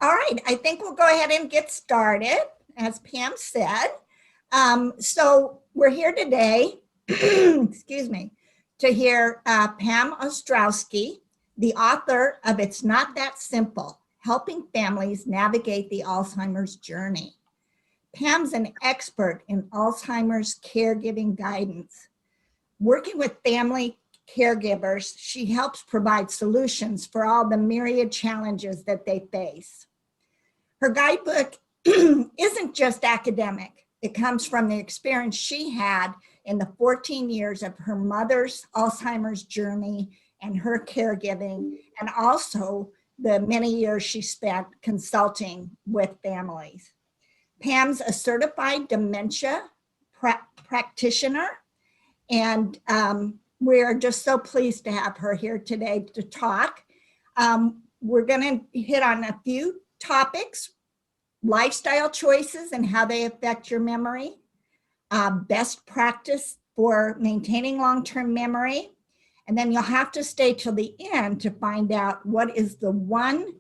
All right, I think we'll go ahead and get started, as Pam said. So we're here today, excuse me, to hear Pam Ostrowski, the author of It's Not That Simple, Helping Families Navigate the Alzheimer's Journey. Pam's an expert in Alzheimer's caregiving guidance. Working with family caregivers, she helps provide solutions for all the myriad challenges that they face. Her guidebook isn't just academic. It comes from the experience she had in the 14 years of her mother's Alzheimer's journey and her caregiving, and also the many years she spent consulting with families. Pam's a certified dementia practitioner, and we're just so pleased to have her here today to talk. We're going to hit on a few topics: lifestyle choices and how they affect your memory, best practice for maintaining long-term memory, and then you'll have to stay till the end to find out what is the one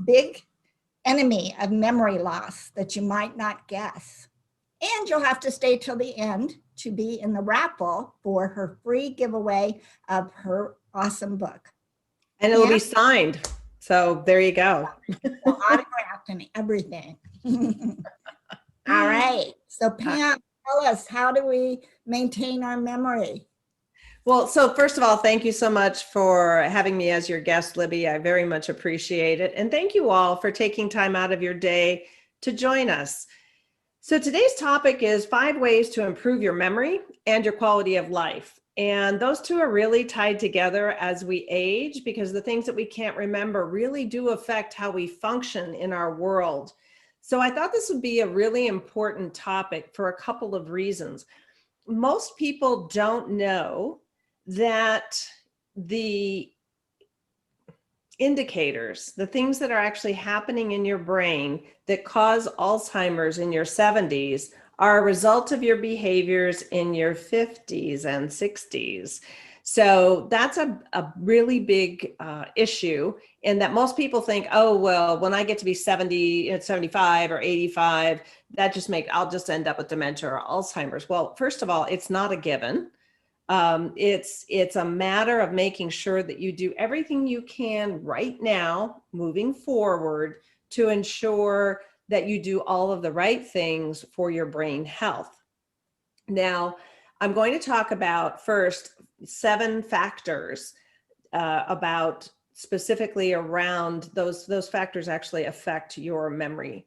big enemy of memory loss that you might not guess. And you'll have to stay till the end to be in the raffle for her free giveaway of her awesome book. And it'll be signed. So there you go. Autographed and everything. All right. So Pam, tell us, how do we maintain our memory? Well, so first of all, thank you so much for having me as your guest, Libby. I very much appreciate it. And thank you all for taking time out of your day to join us. So today's topic is 5 ways to improve your memory and your quality of life. And those two are really tied together as we age, because the things that we can't remember really do affect how we function in our world. So I thought this would be a really important topic for a couple of reasons. Most people don't know that the indicators, the things that are actually happening in your brain that cause Alzheimer's in your 70s are a result of your behaviors in your 50s and 60s. So that's a really big issue, in that most people think, oh, well, when I get to be 70, 75 or 85, I'll just end up with dementia or Alzheimer's. Well, first of all, it's not a given. It's a matter of making sure that you do everything you can right now, moving forward, to ensure that you do all of the right things for your brain health. Now, I'm going to talk about first 7 factors about specifically around those factors actually affect your memory.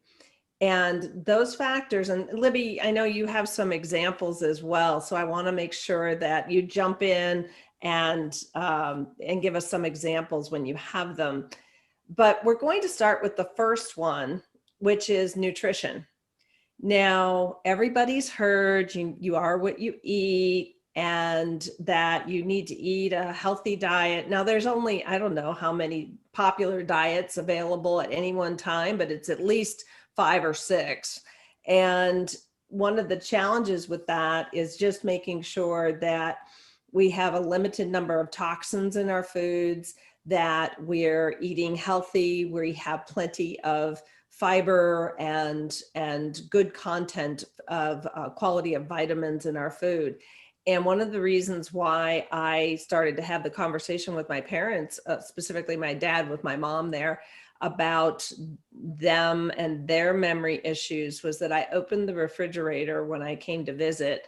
And those factors, and Libby, I know you have some examples as well, so I want to make sure that you jump in and give us some examples when you have them. But we're going to start with the first one, which is nutrition. Now, everybody's heard you are what you eat, and that you need to eat a healthy diet. Now, there's only, I don't know how many popular diets available at any one time, but it's at least 5 or 6. And one of the challenges with that is just making sure that we have a limited number of toxins in our foods, that we're eating healthy, we have plenty of fiber and good content of quality of vitamins in our food. And one of the reasons why I started to have the conversation with my parents, specifically my dad with my mom there, about them and their memory issues, was that I opened the refrigerator when I came to visit,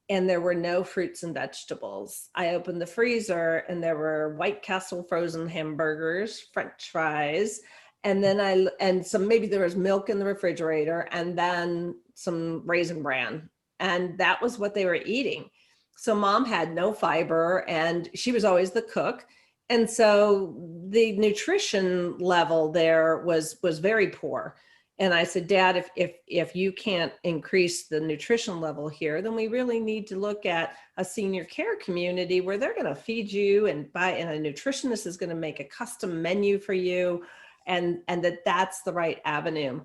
and there were no fruits and vegetables. I opened the freezer and there were White Castle frozen hamburgers, French fries, and then maybe there was milk in the refrigerator, and then some Raisin Bran. And that was what they were eating. So Mom had no fiber, and she was always the cook. And so the nutrition level there was very poor. And I said, Dad, if you can't increase the nutrition level here, then we really need to look at a senior care community where they're going to feed you, and a nutritionist is going to make a custom menu for you, and that's the right avenue.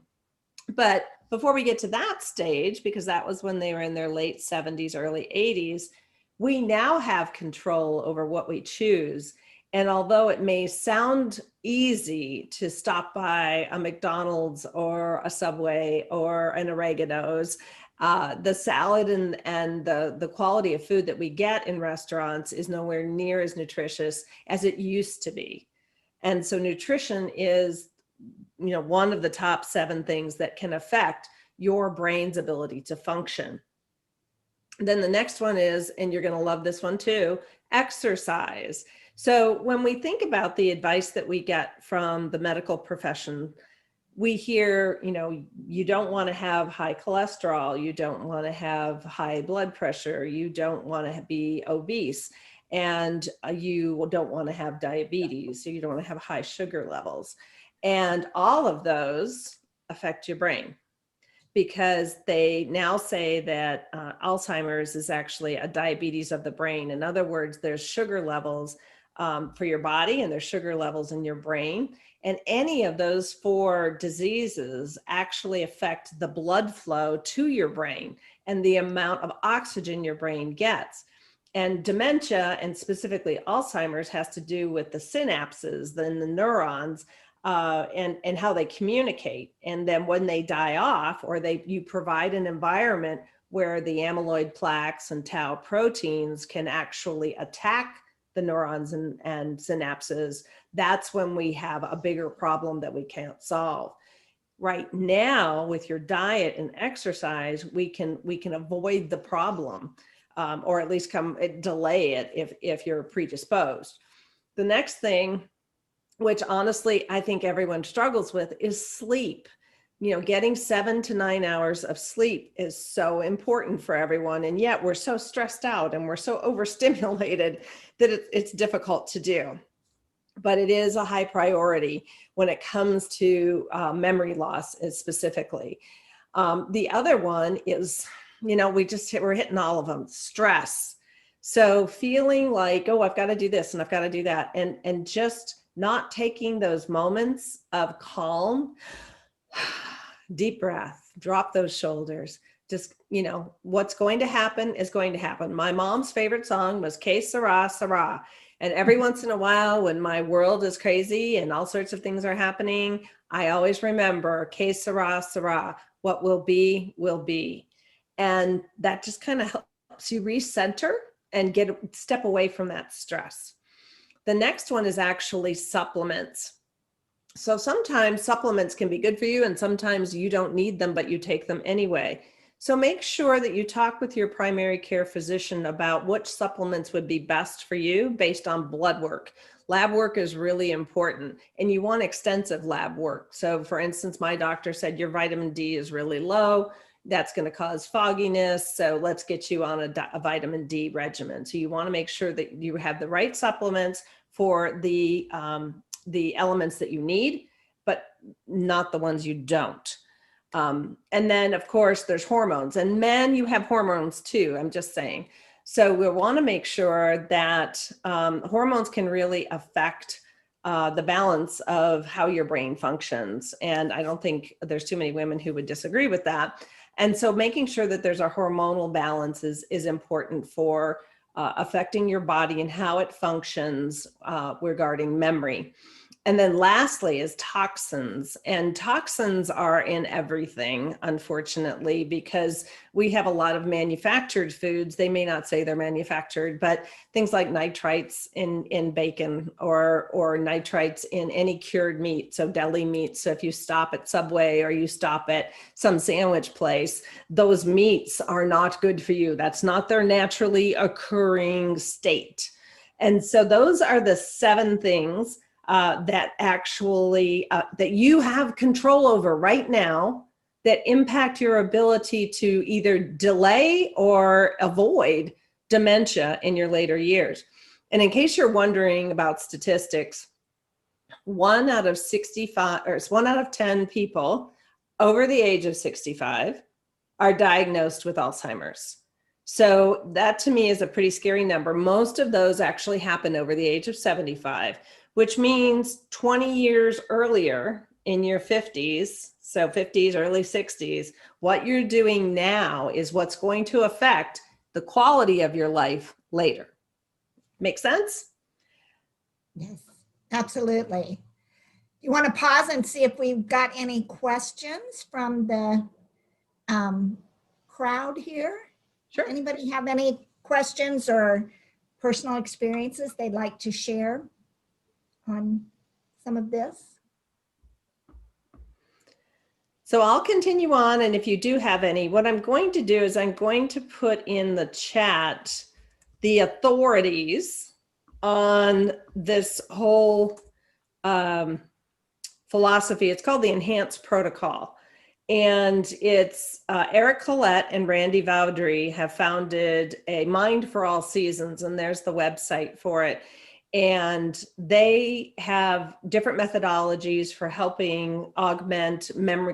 But before we get to that stage, because that was when they were in their late 70s, early 80s, we now have control over what we choose. And although it may sound easy to stop by a McDonald's or a Subway or an Oregano's, the salad and the quality of food that we get in restaurants is nowhere near as nutritious as it used to be. And so nutrition is, one of the top 7 things that can affect your brain's ability to function. Then the next one is, and you're going to love this one too, exercise. So when we think about the advice that we get from the medical profession, we hear, you don't want to have high cholesterol, you don't want to have high blood pressure, you don't want to be obese, and you don't want to have diabetes, so you don't want to have high sugar levels. And all of those affect your brain, because they now say that Alzheimer's is actually a diabetes of the brain. In other words, there's sugar levels for your body and there's sugar levels in your brain. And any of those 4 diseases actually affect the blood flow to your brain and the amount of oxygen your brain gets. And dementia, and specifically Alzheimer's, has to do with the synapses, then the neurons, and how they communicate. And then when they die off, or you provide an environment where the amyloid plaques and tau proteins can actually attack the neurons and synapses, that's when we have a bigger problem that we can't solve. Right now, with your diet and exercise, we can avoid the problem, or at least delay it if you're predisposed. The next thing, which honestly I think everyone struggles with, is sleep. Getting 7 to 9 hours of sleep is so important for everyone. And yet we're so stressed out and we're so overstimulated that it's difficult to do. But it is a high priority when it comes to memory loss specifically. The other one is, we're hitting all of them, stress. So feeling like, oh, I've got to do this and I've got to do that. And just not taking those moments of calm, deep breath, drop those shoulders. Just, what's going to happen is going to happen. My mom's favorite song was Que Sera, Sera. And every once in a while, when my world is crazy and all sorts of things are happening, I always remember Que Sera, Sera. What will be, will be. And that just kind of helps you recenter and step away from that stress. The next one is actually supplements. So sometimes supplements can be good for you and sometimes you don't need them, but you take them anyway. So make sure that you talk with your primary care physician about which supplements would be best for you based on blood work. Lab work is really important, and you want extensive lab work. So for instance, my doctor said your vitamin D is really low. That's going to cause fogginess. So let's get you on a vitamin D regimen. So you want to make sure that you have the right supplements for the elements that you need, but not the ones you don't. And then of course there's hormones, and men, you have hormones too. I'm just saying. So we want to make sure that hormones can really affect the balance of how your brain functions. And I don't think there's too many women who would disagree with that. And so making sure that there's a hormonal balance is important for affecting your body and how it functions regarding memory. And then lastly is toxins. And toxins are in everything, unfortunately, because we have a lot of manufactured foods. They may not say they're manufactured, but things like nitrites in bacon or nitrites in any cured meat, so deli meat. So if you stop at Subway or you stop at some sandwich place, those meats are not good for you. That's not their naturally occurring state. And so those are the 7 things that actually that you have control over right now that impact your ability to either delay or avoid dementia in your later years. And in case you're wondering about statistics, 1 out of 10 people over the age of 65 are diagnosed with Alzheimer's. So that to me is a pretty scary number. Most of those actually happen over the age of 75. Which means 20 years earlier in your 50s, so 50s, early 60s, what you're doing now is what's going to affect the quality of your life later. Make sense? Yes, absolutely. You want to pause and see if we've got any questions from the um, crowd here? Sure. Anybody have any questions or personal experiences they'd like to share on some of this? So I'll continue on, and if you do have any, what I'm going to do is I'm going to put in the chat the authorities on this whole philosophy. It's called the Enhanced Protocol. And it's Eric Collette and Randy Vaudry have founded a Mind for All Seasons, and there's the website for it. And they have different methodologies for helping augment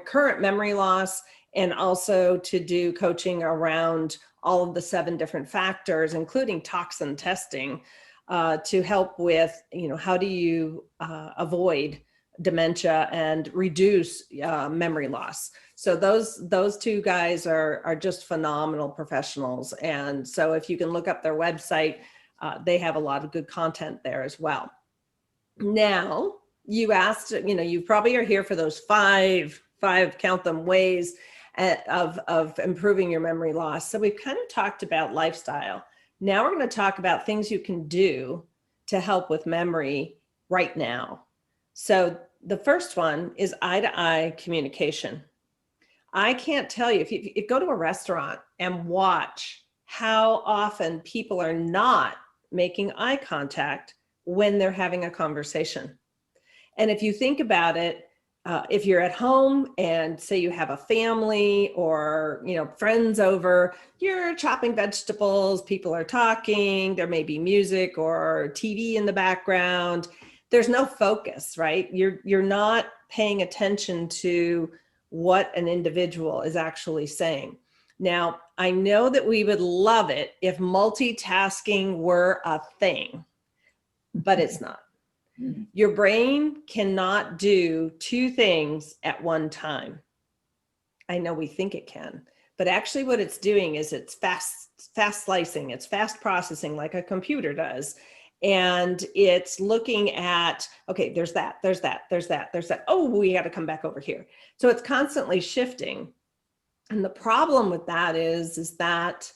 current memory loss, and also to do coaching around all of the 7 different factors, including toxin testing, to help with, how do you avoid dementia and reduce memory loss. So those 2 guys are just phenomenal professionals. And so if you can look up their website, they have a lot of good content there as well. Now, you asked, you probably are here for those five, count them, ways of improving your memory loss. So we've kind of talked about lifestyle. Now we're going to talk about things you can do to help with memory right now. So the first one is eye-to-eye communication. I can't tell you, if you go to a restaurant and watch how often people are not making eye contact when they're having a conversation. And if you think about it, if you're at home and say you have a family or friends over, you're chopping vegetables, people are talking, there may be music or TV in the background. There's no focus, right? You're not paying attention to what an individual is actually saying. Now, I know that we would love it if multitasking were a thing, but it's not. Your brain cannot do 2 things at one time. I know we think it can, but actually what it's doing is it's fast slicing, it's fast processing like a computer does. And it's looking at, okay, there's that. Oh, we got to come back over here. So it's constantly shifting. And the problem with that is that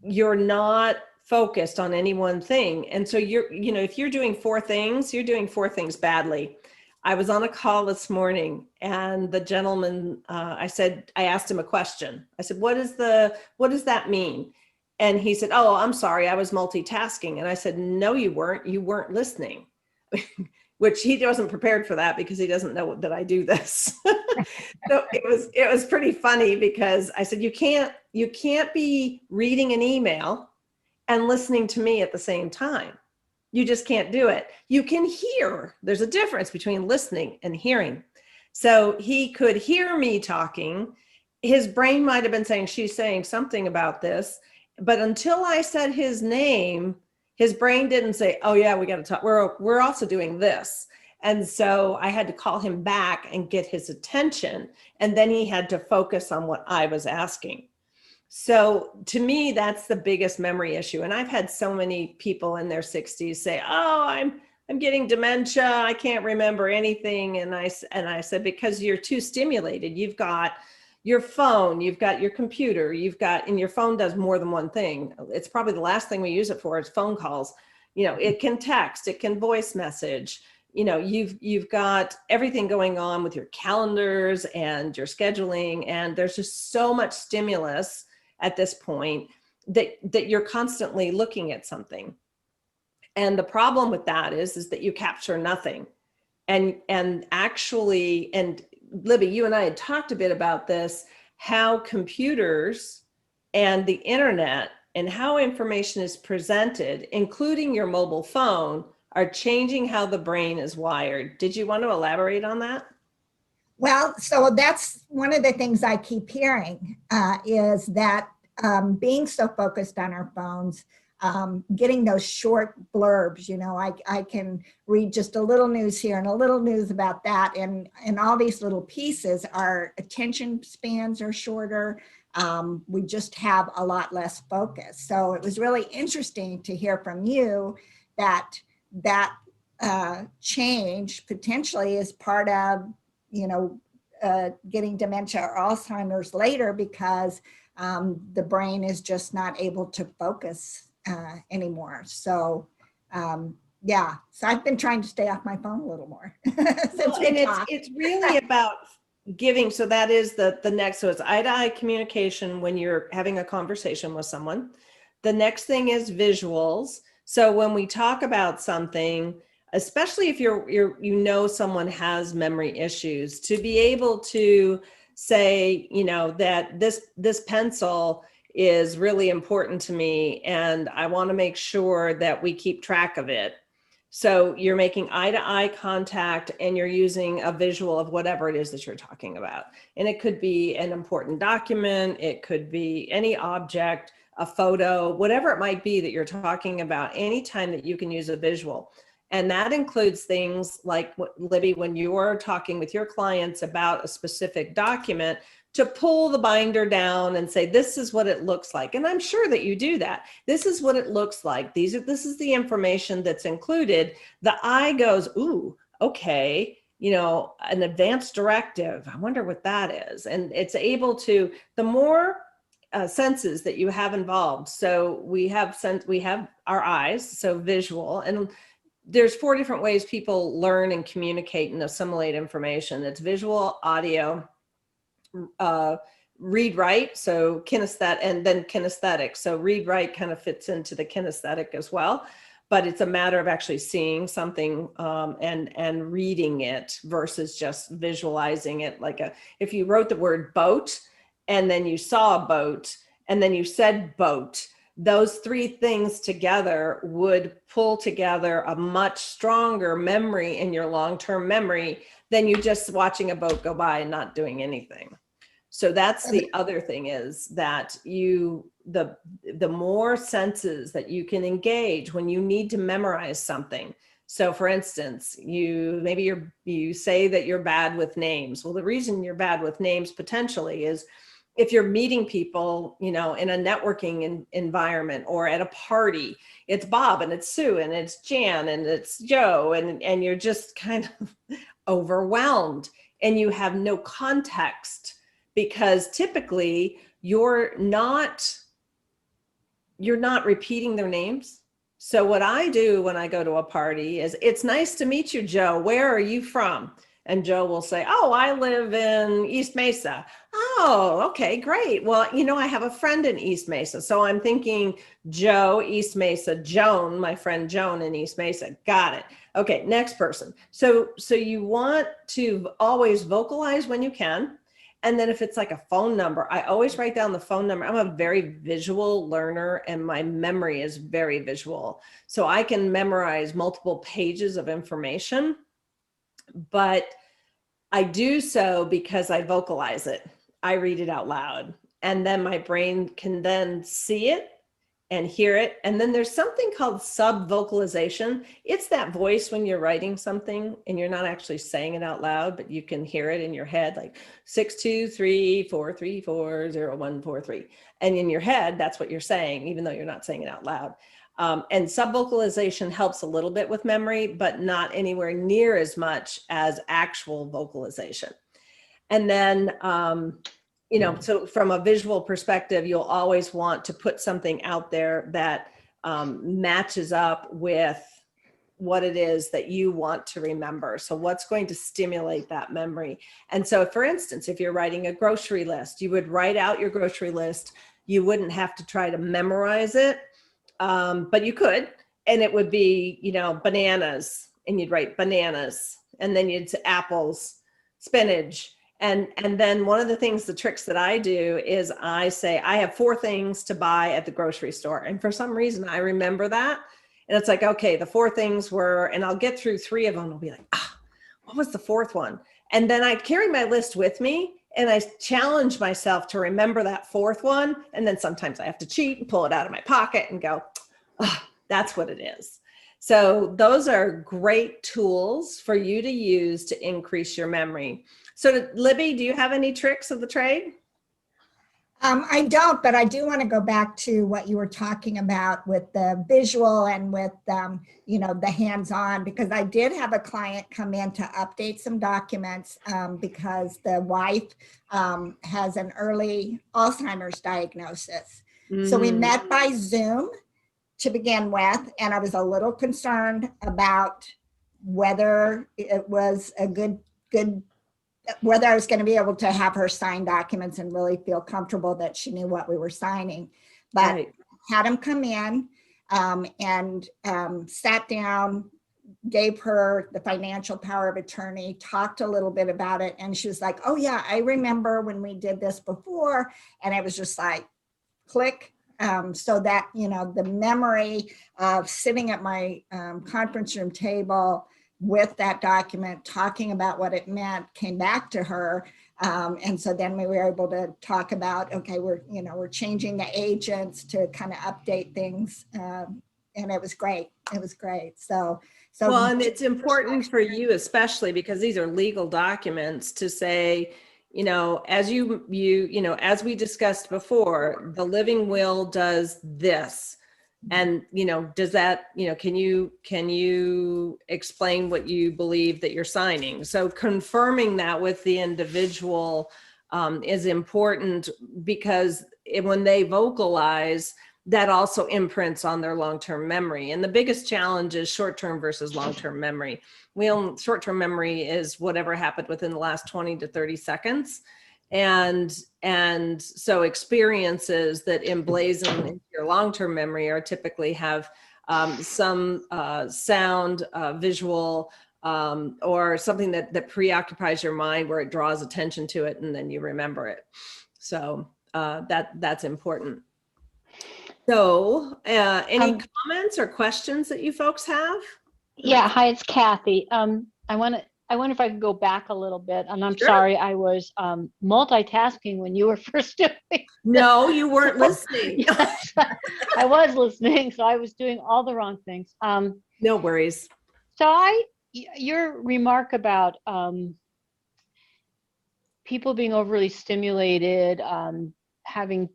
you're not focused on any one thing. And so if you're doing 4 things, you're doing 4 things badly. I was on a call this morning and the gentleman, I asked him a question. I said, what does that mean? And he said, oh, I'm sorry, I was multitasking. And I said, no, you weren't listening. Which he wasn't prepared for that because he doesn't know that I do this. So it was pretty funny because I said, you can't be reading an email and listening to me at the same time. You just can't do it. You can hear. There's a difference between listening and hearing. So he could hear me talking. His brain might have been saying, she's saying something about this. But until I said his name, his brain didn't say, oh yeah, we got to talk. We're also doing this. And so I had to call him back and get his attention. And then he had to focus on what I was asking. So to me, that's the biggest memory issue. And I've had so many people in their 60s say, oh, I'm getting dementia. I can't remember anything. And I said, because you're too stimulated. You've got your phone, you've got your computer, and your phone does more than one thing. It's probably the last thing we use it for is phone calls. It can text, it can voice message. You've got everything going on with your calendars and your scheduling. And there's just so much stimulus at this point that you're constantly looking at something. And the problem with that is that you capture nothing. And actually, and Libby, you and I had talked a bit about this, how computers and the internet and how information is presented, including your mobile phone, are changing how the brain is wired. Did you want to elaborate on that? Well, so that's one of the things I keep hearing is that being so focused on our phones, getting those short blurbs, I can read just a little news here and a little news about that. And all these little pieces, our attention spans are shorter. We just have a lot less focus. So it was really interesting to hear from you that change potentially as part of, getting dementia or Alzheimer's later, because the brain is just not able to focus anymore. So yeah, so I've been trying to stay off my phone a little more since we talked. It's really about giving. So that is the next. So it's eye-to-eye communication when you're having a conversation with someone. The next thing is visuals. So when we talk about something, especially if someone has memory issues, to be able to say, that this pencil is really important to me and I want to make sure that we keep track of it. So you're making eye-to-eye contact and you're using a visual of whatever it is that you're talking about. And it could be an important document, it could be any object, a photo, whatever it might be that you're talking about, anytime that you can use a visual. And that includes things like, Libby, when you're talking with your clients about a specific document, to pull the binder down and say, this is what it looks like. And I'm sure that you do that. This is what it looks like. This is the information that's included. The eye goes, ooh, okay, an advanced directive. I wonder what that is. And it's able to, the more senses that you have involved. So we have our eyes, so visual, and there's 4 different ways people learn and communicate and assimilate information. It's visual, audio, read, write, so kinesthetic, and then kinesthetic. So read, write kind of fits into the kinesthetic as well, but it's a matter of actually seeing something and reading it versus just visualizing it. Like if you wrote the word boat and then you saw a boat and then you said boat, those 3 things together would pull together a much stronger memory in your long-term memory than you just watching a boat go by and not doing anything. So that's the other thing, is that the more senses that you can engage when you need to memorize something. So for instance, you say that you're bad with names. Well, the reason you're bad with names potentially is if you're meeting people, in a networking environment or at a party, it's Bob and it's Sue and it's Jan and it's Joe, and you're just kind of overwhelmed and you have no context, because typically you're not repeating their names. So what I do when I go to a party is, it's nice to meet you, Joe. Where are you from? And Joe will say, oh, I live in East Mesa. Oh, okay, great. Well, I have a friend in East Mesa. So I'm thinking Joe, East Mesa, Joan, my friend Joan in East Mesa. Got it. Okay, next person. So you want to always vocalize when you can. And then if it's like a phone number, I always write down the phone number. I'm a very visual learner and my memory is very visual. So I can memorize multiple pages of information, but I do so because I vocalize it. I read it out loud, and then my brain can then see it and hear it. And then there's something called sub-vocalization. It's that voice when you're writing something and you're not actually saying it out loud, but you can hear it in your head, like 623-434-0143. And in your head, that's what you're saying, even though you're not saying it out loud. And sub-vocalization helps a little bit with memory, but not anywhere near as much as actual vocalization. And then, so from a visual perspective, you'll always want to put something out there that matches up with what it is that you want to remember. So what's going to stimulate that memory? And so, for instance, if you're writing a grocery list, you would write out your grocery list. You wouldn't have to try to memorize it. But you could, and it would be, bananas, and you'd write bananas, and then you'd say apples, spinach. And then one of the tricks that I do is I say, I have 4 things to buy at the grocery store. And for some reason I remember that. And it's like, okay, the 4 things were, and I'll get through 3 of them. I'll be like, what was the 4th one? And then I carry my list with me and I challenge myself to remember that 4th one. And then sometimes I have to cheat and pull it out of my pocket and go, that's what it is. So those are great tools for you to use to increase your memory. So Libby, do you have any tricks of the trade? I don't, but I do want to go back to what you were talking about with the visual and with, the hands-on, because I did have a client come in to update some documents because the wife has an early Alzheimer's diagnosis. So we met by Zoom to begin with, and I was a little concerned about whether it was a good whether I was going to be able to have her sign documents and really feel comfortable that she knew what we were signing. But Right. had him come in and sat down, gave her the financial power of attorney, talked a little bit about it. And she was like, oh yeah, I remember when we did this before. And it was just like, click. So that, the memory of sitting at my conference room table with that document, talking about what it meant, came back to her. And so then we were able to talk about, okay, we're changing the agents to kind of update things. And it was great. It was great. So Well, and it's important for you, especially because these are legal documents, to say, as as we discussed before, the living will does this. And, does that, can you explain what you believe that you're signing? So confirming that with the individual is important, because when they vocalize, that also imprints on their long-term memory. And the biggest challenge is short-term versus long-term memory. Short-term memory is whatever happened within the last 20 to 30 seconds. And so experiences that emblazon into your long-term memory are typically have some sound, visual, or something that preoccupies your mind, where it draws attention to it and then you remember it. So that's important. So any comments or questions that you folks have? Yeah, hi, it's Kathy. I wonder if I could go back a little bit, and I'm Sure. sorry, I was multitasking when you were first doing it. No, you weren't listening. Yes, I was listening, so I was doing all the wrong things. No worries. So your remark about people being overly stimulated, having,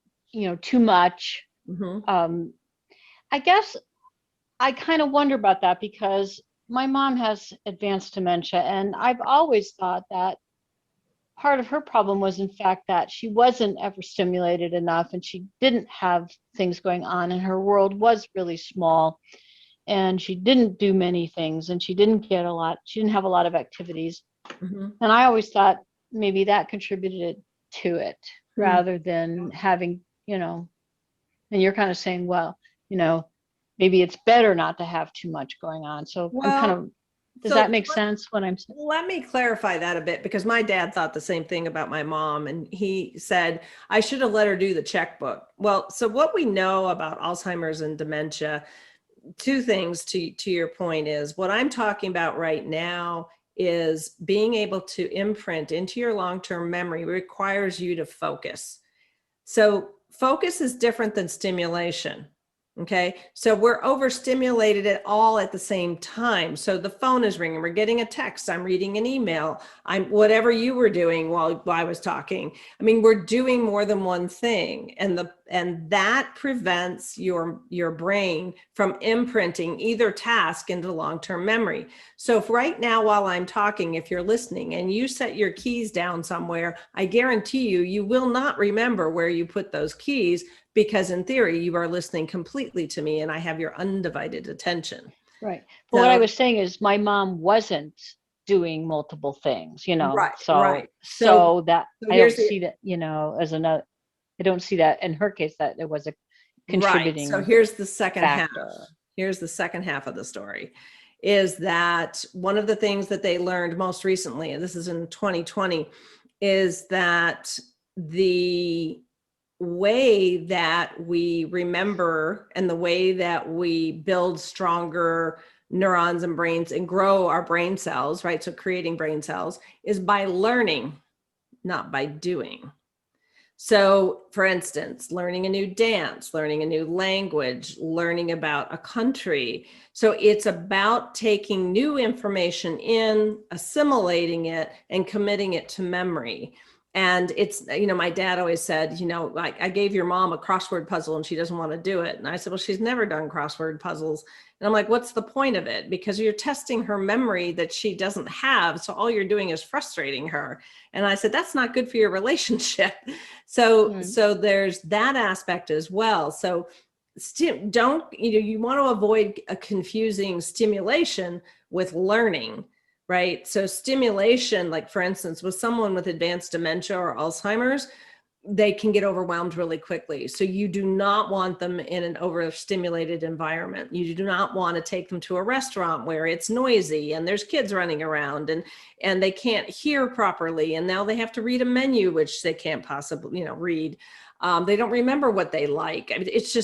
too much. Mm-hmm. I guess I kind of wonder about that, because my mom has advanced dementia, and I've always thought that part of her problem was, in fact, that she wasn't ever stimulated enough, and she didn't have things going on, and her world was really small, and she didn't do many things, and she didn't have a lot of activities. Mm-hmm. And I always thought maybe that contributed to it, rather than having, and you're kind of saying, well, maybe it's better not to have too much going on. So does that make sense when I'm saying? Let me clarify that a bit, because my dad thought the same thing about my mom, and he said, I should have let her do the checkbook. Well, so what we know about Alzheimer's and dementia, two things to your point, is what I'm talking about right now is being able to imprint into your long-term memory requires you to focus. So focus is different than stimulation. Okay, so we're overstimulated at the same time. So the phone is ringing, we're getting a text, I'm reading an email, I'm whatever you were doing while I was talking. I mean, we're doing more than one thing, and that prevents your brain from imprinting either task into long-term memory. So if right now while I'm talking, if you're listening and you set your keys down somewhere, I guarantee you will not remember where you put those keys, because in theory, you are listening completely to me and I have your undivided attention. Right. But what I was saying is my mom wasn't doing multiple things, Right, so right. so I don't see that, as another, I don't see that in her case that there was a contributing right. So here's the second factor. half. Here's the second half of the story, is that one of the things that they learned most recently, and this is in 2020, is that the way that we remember and the way that we build stronger neurons and brains and grow our brain cells, right? So creating brain cells is by learning, not by doing. So for instance, learning a new dance, learning a new language, learning about a country. So it's about taking new information in, assimilating it, and committing it to memory. And it's, my dad always said, like, I gave your mom a crossword puzzle and she doesn't want to do it. And I said, well, she's never done crossword puzzles. And I'm like, what's the point of it? Because you're testing her memory that she doesn't have. So all you're doing is frustrating her. And I said, that's not good for your relationship. So there's that aspect as well. So don't, you want to avoid a confusing stimulation with learning. Right. So stimulation, like for instance, with someone with advanced dementia or Alzheimer's, they can get overwhelmed really quickly. So you do not want them in an overstimulated environment. You do not want to take them to a restaurant where it's noisy and there's kids running around and they can't hear properly. And now they have to read a menu, which they can't possibly, read. They don't remember what they like. I mean, it's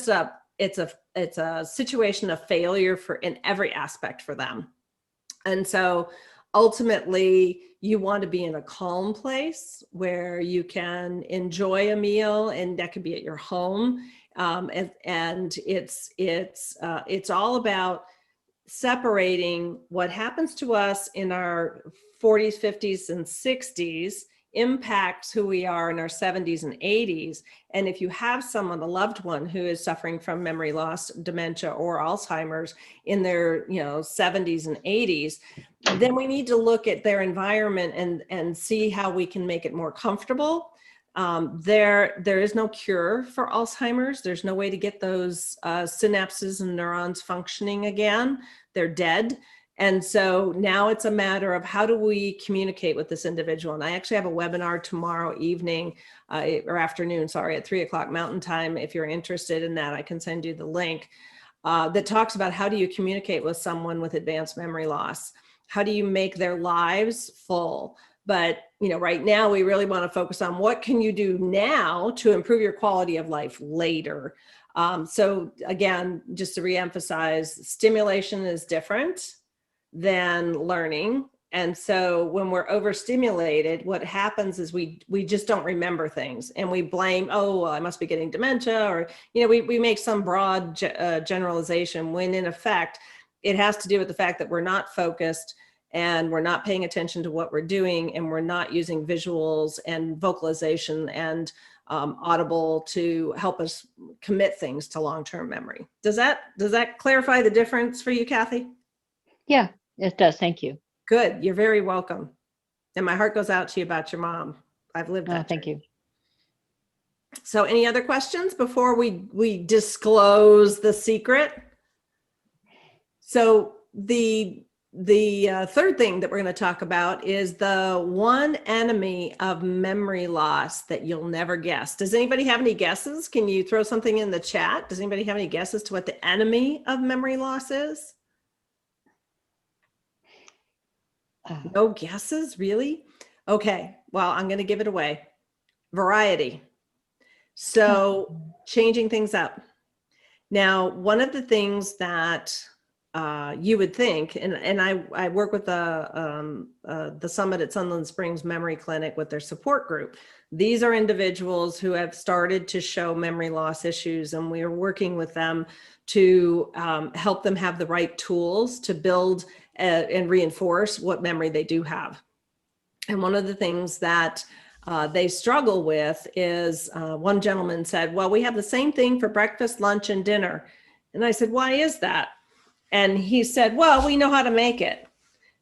a situation of failure in every aspect for them. And so ultimately, you want to be in a calm place where you can enjoy a meal, and that could be at your home. And it's all about separating what happens to us in our 40s, 50s, and 60s impacts who we are in our 70s and 80s. And if you have someone, a loved one, who is suffering from memory loss, dementia, or Alzheimer's in their 70s and 80s, then we need to look at their environment and see how we can make it more comfortable. There is no cure for Alzheimer's. There's no way to get those synapses and neurons functioning again. They're dead. And so now it's a matter of how do we communicate with this individual? And I actually have a webinar tomorrow evening or afternoon, at 3:00 Mountain Time. If you're interested in that, I can send you the link that talks about how do you communicate with someone with advanced memory loss? How do you make their lives full? But, right now we really want to focus on what can you do now to improve your quality of life later. So again, just to reemphasize, stimulation is different than learning. And so when we're overstimulated, what happens is we just don't remember things, and we blame, oh, well, I must be getting dementia, or, we make some broad generalization, when in effect, it has to do with the fact that we're not focused and we're not paying attention to what we're doing, and we're not using visuals and vocalization and audible to help us commit things to long-term memory. Does that clarify the difference for you, Kathy? Yeah, it does. Thank you. Good. You're very welcome. And my heart goes out to you about your mom. I've lived that. Thank you. So any other questions before we disclose the secret? So the third thing that we're going to talk about is the one enemy of memory loss that you'll never guess. Does anybody have any guesses? Can you throw something in the chat? Does anybody have any guesses to what the enemy of memory loss is? No guesses, really? Okay, well, I'm going to give it away. Variety. So changing things up. Now, one of the things that you would think, and I work with the Summit at Sunland Springs Memory Clinic with their support group. These are individuals who have started to show memory loss issues, and we are working with them to help them have the right tools to build and reinforce what memory they do have. And one of the things that they struggle with is one gentleman said, well, we have the same thing for breakfast, lunch, and dinner. And I said, why is that? And he said, well, we know how to make it.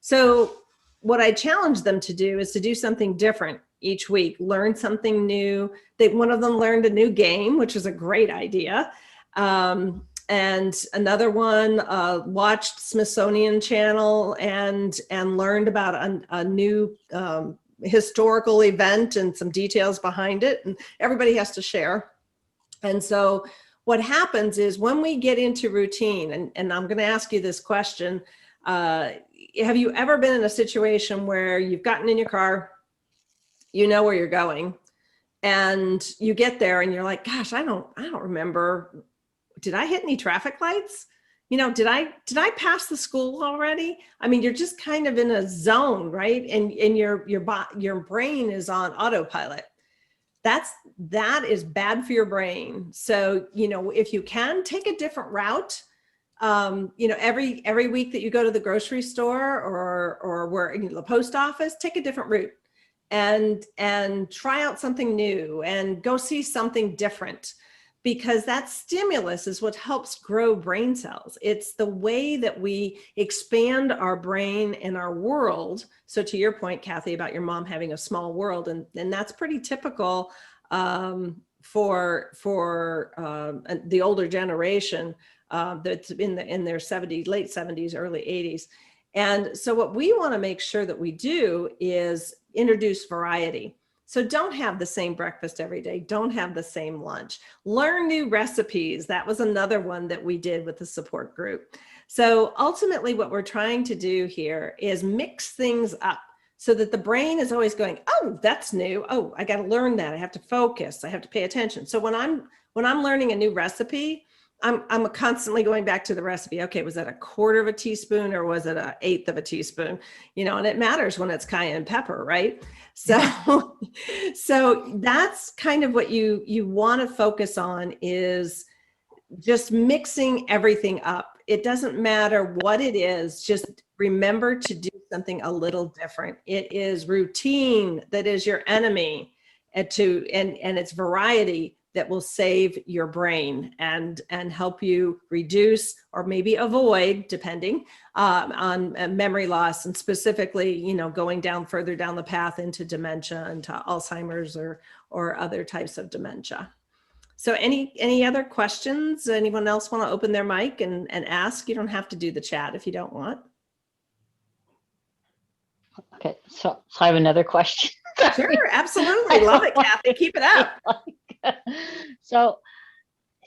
So what I challenged them to do is to do something different each week, learn something new. One of them learned a new game, which is a great idea. And another one watched Smithsonian Channel and learned about a new historical event and some details behind it. And everybody has to share. And so what happens is when we get into routine, and I'm going to ask you this question, have you ever been in a situation where you've gotten in your car, you know where you're going, and you get there and you're like, gosh, I don't remember. Did I hit any traffic lights? Did I pass the school already? I mean, you're just kind of in a zone, right? And your brain is on autopilot. That is bad for your brain. So, if you can take a different route, every week that you go to the grocery store or where the post office, take a different route and try out something new and go see something different, because that stimulus is what helps grow brain cells. It's the way that we expand our brain and our world. So to your point, Kathy, about your mom having a small world, and that's pretty typical for the older generation that's in their 70s, late 70s, early 80s. And so what we want to make sure that we do is introduce variety. So don't have the same breakfast every day. Don't have the same lunch. Learn new recipes. That was another one that we did with the support group. So ultimately what we're trying to do here is mix things up so that the brain is always going, oh, that's new. Oh, I got to learn that. I have to focus. I have to pay attention. So when I'm learning a new recipe, I'm constantly going back to the recipe. Okay, was that a quarter of a teaspoon or was it an eighth of a teaspoon? You know, and it matters when it's cayenne pepper, right? So, so that's kind of what you want to focus on, is just mixing everything up. It doesn't matter what it is, just remember to do something a little different. It is routine that is your enemy, and it's variety that will save your brain and help you reduce or maybe avoid, depending on memory loss, and specifically, you know, going further down the path into dementia, into Alzheimer's or other types of dementia. So any other questions? Anyone else want to open their mic and ask? You don't have to do the chat if you don't want. Okay, so I have another question. Sure, absolutely. Love it, Kathy. Keep it up. So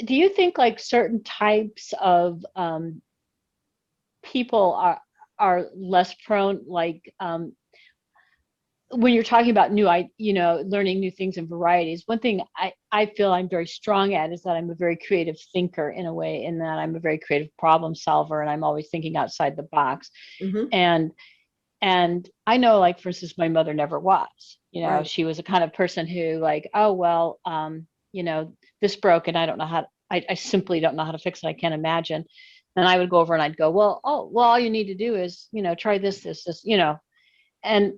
do you think like certain types of people are less prone, like when you're talking about learning new things and varieties? One thing I feel I'm very strong at is that I'm a very creative thinker, in a way, in that I'm a very creative problem solver, and I'm always thinking outside the box. Mm-hmm. And I know, like, for instance, my mother never was, right. She was a kind of person who, like, oh, well, this broke and I don't know how, I simply don't know how to fix it. I can't imagine. And I would go over and I'd go, well, all you need to do is, try this, and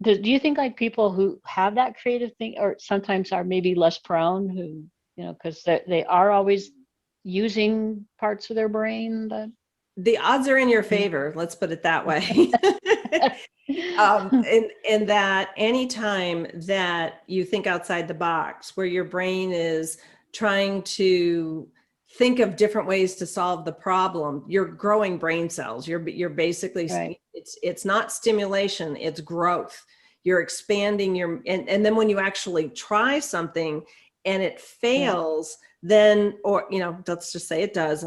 do you think like people who have that creative thing, or sometimes are maybe less prone, who, because they are always using parts of their brain that. The odds are in your favor, let's put it that way. In that anytime that you think outside the box, where your brain is trying to think of different ways to solve the problem, you're growing brain cells. You're basically, right. It's not stimulation, it's growth. You're expanding and then when you actually try something and it fails, then, or, let's just say it does,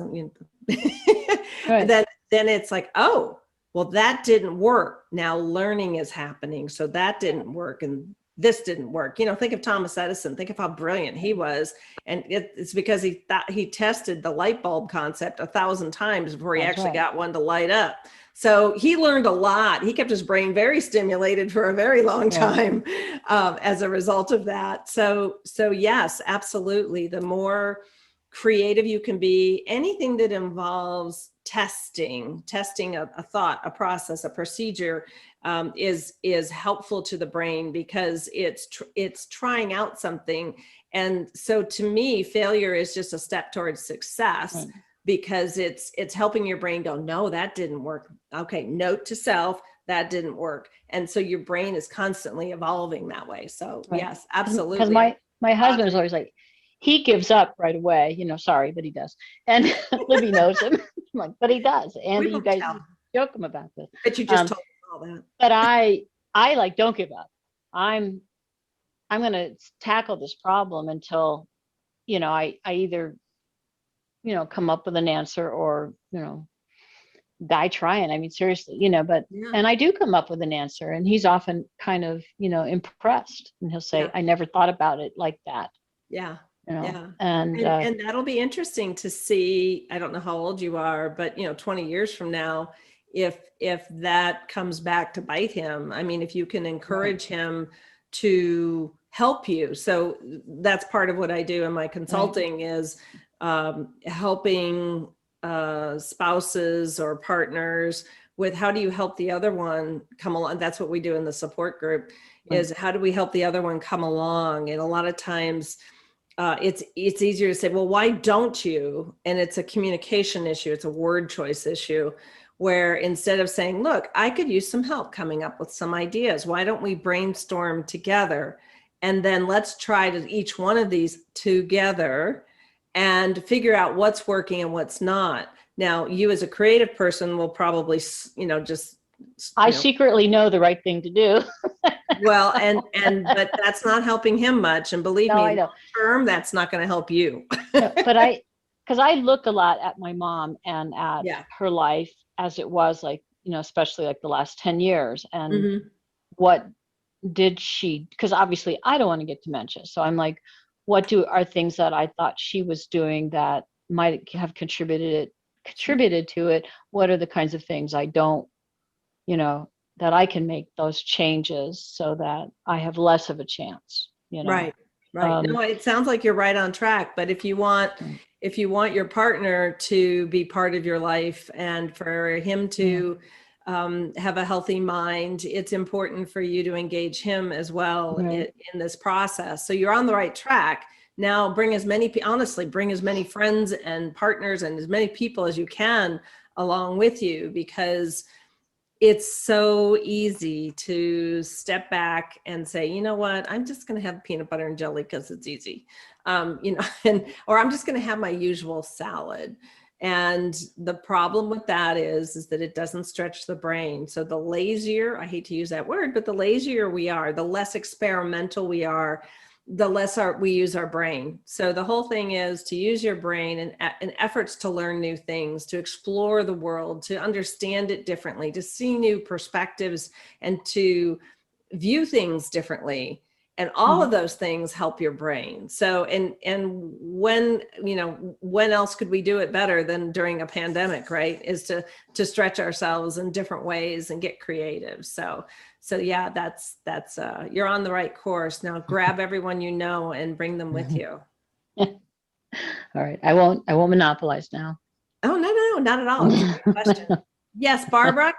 right. then it's like, oh, well, that didn't work. Now learning is happening. So that didn't work and this didn't work. Think of Thomas Edison. Think of how brilliant he was. And it's because he thought he tested the light bulb concept 1,000 times before he actually got one to light up. So he learned a lot. He kept his brain very stimulated for a very long time as a result of that. So yes, absolutely. The more creative you can be, anything that involves testing a thought, a process, a procedure, is helpful to the brain, because it's trying out something. And so to me, failure is just a step towards success. Right. Because it's helping your brain go, no, that didn't work. Okay, note to self, that didn't work. And so your brain is constantly evolving that way. So right. Yes, absolutely. Because my husband is always like, he gives up right away, sorry, but he does. And Libby knows him. I'm like, but he does. And you guys joke him about this. But you just told him all that. But I like, don't give up. I'm going to tackle this problem until, I either, come up with an answer or, die trying. I mean, seriously, but, and I do come up with an answer, and he's often kind of, impressed, and he'll say, I never thought about it like that. Yeah. Yeah. And that'll be interesting to see. I don't know how old you are, but 20 years from now, if that comes back to bite him, I mean, if you can encourage him to help you. So that's part of what I do in my consulting is helping spouses or partners with how do you help the other one come along. That's what we do in the support group, is how do we help the other one come along? And a lot of times it's easier to say, well, why don't you? And it's a communication issue. It's a word choice issue, where instead of saying, look, I could use some help coming up with some ideas. Why don't we brainstorm together? And then let's try to each one of these together and figure out what's working and what's not. Now, you as a creative person will probably, I secretly know the right thing to do. well, but that's not helping him much. And believe No, me, I know. long term, that's not going to help you. No, but because I look a lot at my mom and at Yeah. her life as it was, like, especially like the last 10 years. And Mm-hmm. what did she, because obviously I don't want to get dementia. So I'm like, what are things that I thought she was doing that might have contributed to it? What are the kinds of things I don't, that I can make those changes so that I have less of a chance, Right. No, it sounds like you're right on track. But if you want your partner to be part of your life and for him to have a healthy mind, it's important for you to engage him as well in this process. So you're on the right track. Now bring as many friends and partners and as many people as you can along with you, because it's so easy to step back and say, you know what, I'm just going to have peanut butter and jelly because it's easy, or I'm just going to have my usual salad. And the problem with that is that it doesn't stretch the brain. So the lazier, I hate to use that word, but the lazier we are, the less experimental we are, the less we use our brain. So the whole thing is to use your brain in efforts to learn new things, to explore the world, to understand it differently, to see new perspectives, and to view things differently. And all of those things help your brain. So, and when else could we do it better than during a pandemic, right? Is to stretch ourselves in different ways and get creative. So yeah, that's you're on the right course. Now grab everyone and bring them with you. All right. I won't monopolize now. Oh, no, not at all. It's a great question. Yes, Barbara,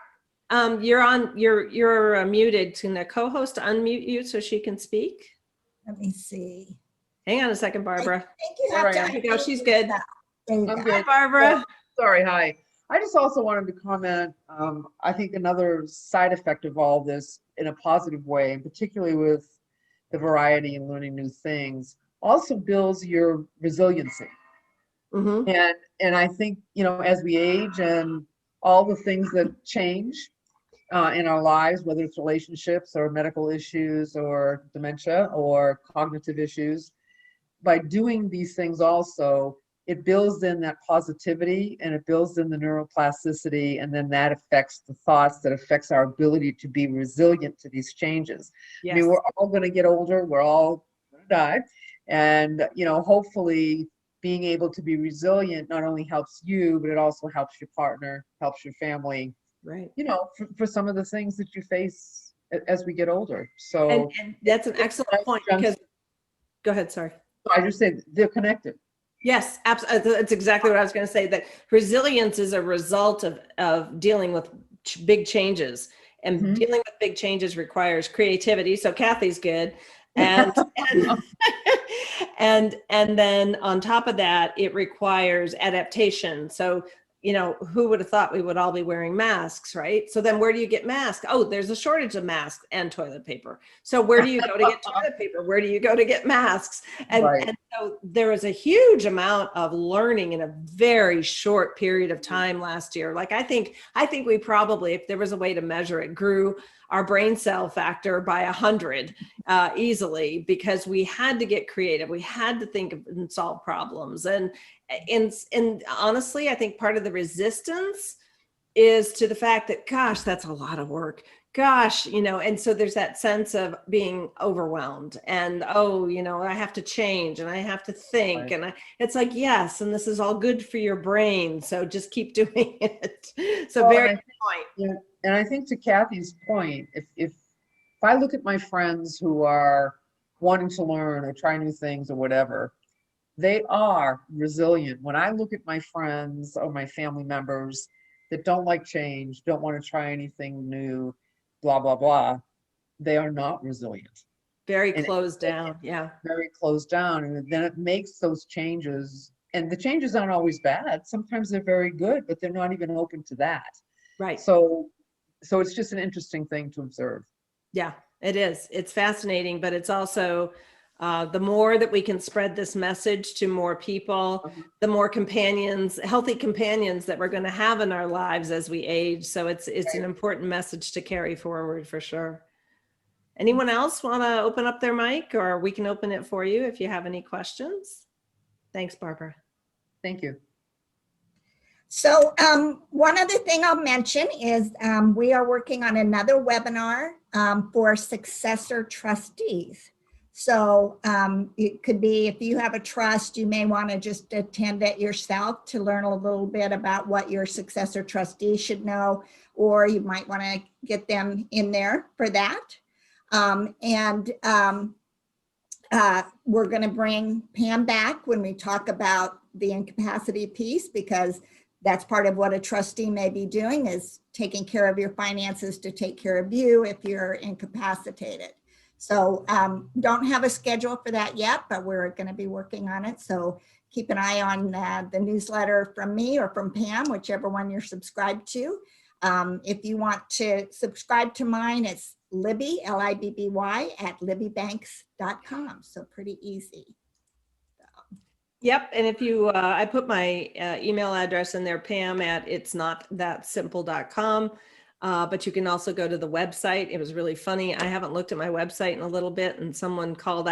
you're muted. Can the co-host unmute you so she can speak? Let me see. Hang on a second, Barbara. I think you have to. There you go. She's good. There you go. I'm good. Hi, Barbara. Sorry, hi. I just also wanted to comment, I think another side effect of all this in a positive way, and particularly with the variety and learning new things, also builds your resiliency. Mm-hmm. And I think, as we age and all the things that change in our lives, whether it's relationships or medical issues or dementia or cognitive issues, by doing these things also, it builds in that positivity and it builds in the neuroplasticity, and then that affects the thoughts, that affects our ability to be resilient to these changes. Yes. I mean, we're all going to get older, we're all going to die, and hopefully being able to be resilient not only helps you, but it also helps your partner, helps your family, right? For some of the things that you face as we get older. So and that's an excellent point, because go ahead, sorry. I just said they're connected. Yes, absolutely. That's exactly what I was going to say, that resilience is a result of dealing with big changes, and dealing with big changes requires creativity. So Kathy's good. And and then on top of that, it requires adaptation. So, who would have thought we would all be wearing masks, right? So then where do you get masks? Oh, there's a shortage of masks and toilet paper. So where do you go to get toilet paper? Where do you go to get masks? And, Right. and so there was a huge amount of learning in a very short period of time last year. Like, I think we probably, if there was a way to measure it, grew our brain cell factor by 100 easily, because we had to get creative. We had to think of and solve problems. And honestly, I think part of the resistance is to the fact that, gosh, that's a lot of work. Gosh, and so there's that sense of being overwhelmed and, I have to change and I have to think. Right. And it's like, yes, and this is all good for your brain. So just keep doing it. So very good point. Yeah, and I think to Kathy's point, if I look at my friends who are wanting to learn or try new things or whatever, they are resilient. When I look at my friends or my family members that don't like change, don't want to try anything new, blah, blah, blah, they are not resilient, Very And- closed down. Yeah. very closed down. And then it makes those changes. And the changes aren't always bad. Sometimes they're very good, but they're not even open to that. Right. So it's just an interesting thing to observe. Yeah, it is. It's fascinating, but it's also the more that we can spread this message to more people, the more companions, healthy companions that we're going to have in our lives as we age. So it's an important message to carry forward for sure. Anyone else want to open up their mic, or we can open it for you if you have any questions? Thanks, Barbara. Thank you. So one other thing I'll mention is we are working on another webinar for successor trustees. So it could be if you have a trust, you may want to just attend it yourself to learn a little bit about what your successor trustee should know, or you might want to get them in there for that. We're going to bring Pam back when we talk about the incapacity piece, because that's part of what a trustee may be doing, is taking care of your finances to take care of you if you're incapacitated. So don't have a schedule for that yet, but we're going to be working on it. So keep an eye on the newsletter from me or from Pam, whichever one you're subscribed to. If you want to subscribe to mine, it's Libby, Libby, at libbybanks.com. So pretty easy. Yep. And if you, I put my email address in there, Pam at itsnotthatsimple.com. But you can also go to the website. It was really funny. I haven't looked at my website in a little bit, and someone called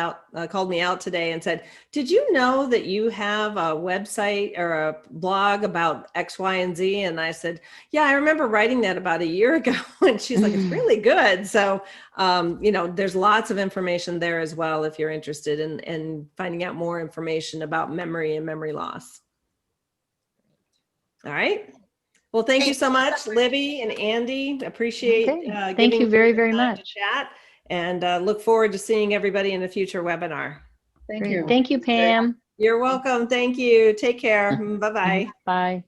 me out today and said, "Did you know that you have a website or a blog about X, Y, and Z?" And I said, "Yeah, I remember writing that about a year ago." And she's like, "It's really good." So, there's lots of information there as well if you're interested in finding out more information about memory and memory loss. All right. Well, thank you so much, Libby and Andy. Appreciate Okay. Thank giving you very, me the very time to much. chat, and look forward to seeing everybody in a future webinar. Thank Great. you. Thank you, Pam. You're welcome. Thank you. Take care. Bye-bye. Bye.